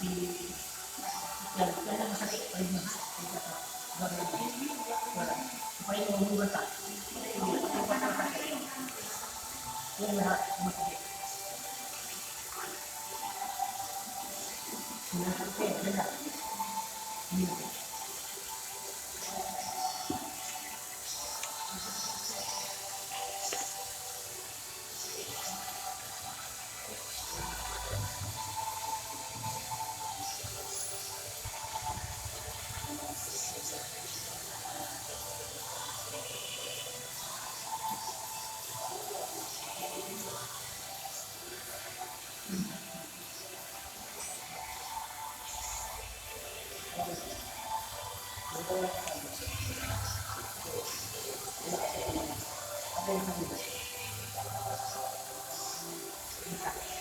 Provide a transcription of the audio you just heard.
Yan ang masakit pa rin mga. Wala. Supaya mo mong bata. Yan lahat masakit. Sinasakit, yan lahat. Thank you.